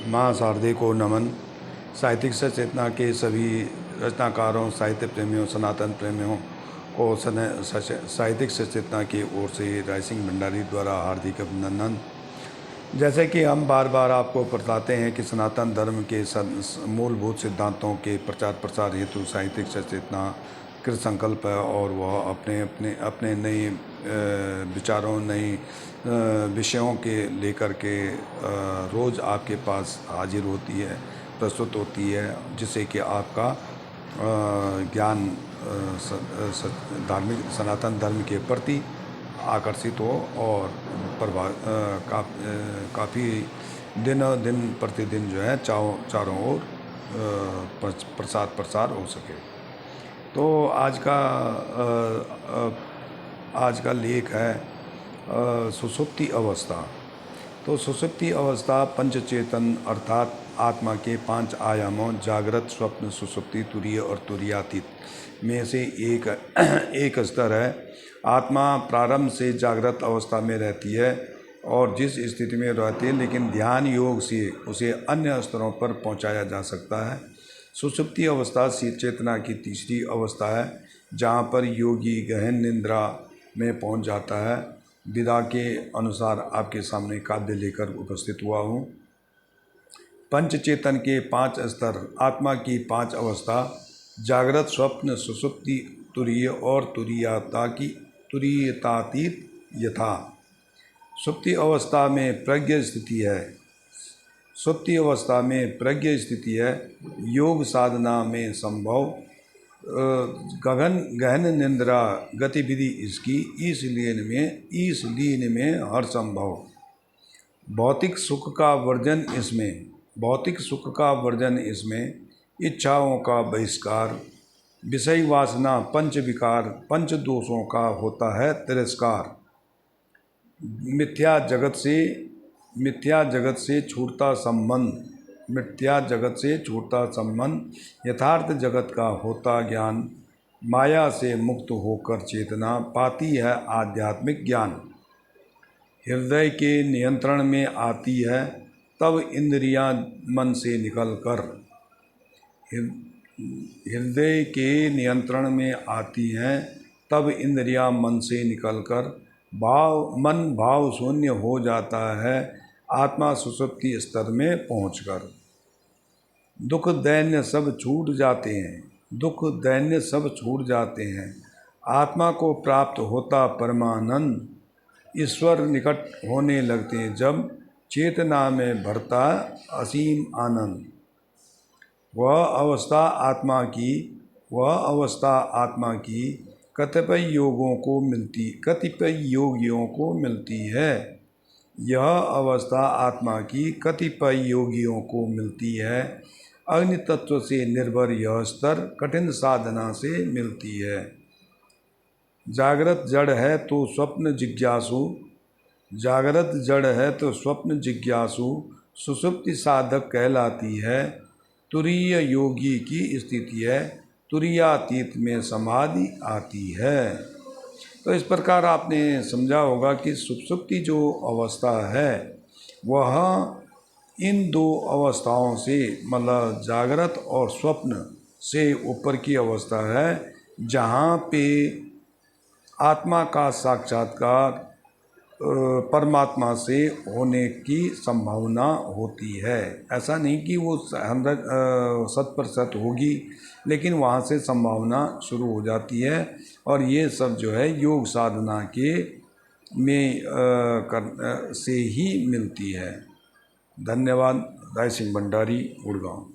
माँ शारदे को नमन। साहित्यिक सचेतना के सभी रचनाकारों, साहित्य प्रेमियों, सनातन प्रेमियों को साहित्यिक सचेतना की ओर से रायसिंह भंडारी द्वारा हार्दिक अभिनंदन। जैसे कि हम बार बार आपको बताते हैं कि सनातन धर्म के मूलभूत सिद्धांतों के प्रचार प्रसार हेतु साहित्यिक सचेतना कृत संकल्प है और वह अपने अपने अपने नए विचारों, नए विषयों के लेकर के रोज़ आपके पास हाजिर होती है, प्रस्तुत होती है, जिससे कि आपका ज्ञान धार्मिक सनातन धर्म के प्रति आकर्षित हो और काफ़ी दिन प्रतिदिन जो है चारों ओर प्रसार हो सके। तो आज का लेख है सुषुप्ति अवस्था। तो सुषुप्ति अवस्था पंचचेतन अर्थात आत्मा के 5 आयामों जागृत, स्वप्न, सुषुप्ति, तुरीय और तुरीयातीत में से एक स्तर है। आत्मा प्रारंभ से जागृत अवस्था में रहती है और जिस स्थिति में रहती है, लेकिन ध्यान योग से उसे अन्य स्तरों पर पहुंचाया जा सकता है। सुषुप्ति अवस्था चेतना की तीसरी अवस्था है, जहां पर योगी गहन निद्रा में पहुंच जाता है। विदा के अनुसार आपके सामने काव्य लेकर उपस्थित हुआ हूँ। पंचचेतन के 5 स्तर, आत्मा की 5 अवस्था, जागृत, स्वप्न, सुषुप्ति, तुरीय और तुरीयतातीत यथा। सुप्ति अवस्था में प्रज्ञ स्थिति है। सुप्ति अवस्था में प्रज्ञ स्थिति है। योग साधना में संभव गहन निंद्रा गतिविधि इसकी इस लीन में हर संभव। भौतिक सुख का वर्जन इसमें, इच्छाओं का बहिष्कार, विषय वासना, पंच विकार, पंच दोषों का होता है तिरस्कार। मिथ्या जगत से छूटता संबंध, यथार्थ जगत का होता ज्ञान, माया से मुक्त होकर चेतना पाती है आध्यात्मिक ज्ञान। हृदय के नियंत्रण में आती है तब इंद्रियां मन से निकलकर। हृदय के नियंत्रण में आती हैं तब इंद्रियां मन से निकलकर मन भाव शून्य हो जाता है आत्मा सुषुप्ति स्तर में पहुंचकर। दुख दैन्य सब छूट जाते हैं। आत्मा को प्राप्त होता परमानंद, ईश्वर निकट होने लगते हैं जब चेतना में भरता असीम आनंद। वह अवस्था आत्मा की कतिपय योगियों को मिलती है। यह अवस्था आत्मा की कतिपय योगियों को मिलती है। अग्नि तत्व से निर्भर यह स्तर कठिन साधना से मिलती है। जागृत जड़ है तो स्वप्न जिज्ञासु सुषुप्ति साधक कहलाती है। तुरीय योगी की स्थिति है, तुरीयातीत में समाधि आती है। तो इस प्रकार आपने समझा होगा कि सुषुप्ति जो अवस्था है वह इन 2 अवस्थाओं से, मतलब जागृत और स्वप्न से ऊपर की अवस्था है, जहाँ पे आत्मा का साक्षात्कार परमात्मा से होने की संभावना होती है। ऐसा नहीं कि वो 100% होगी, लेकिन वहाँ से संभावना शुरू हो जाती है और ये सब जो है योग साधना से ही मिलती है। धन्यवाद। रायसिंह भंडारी, गुड़गांव।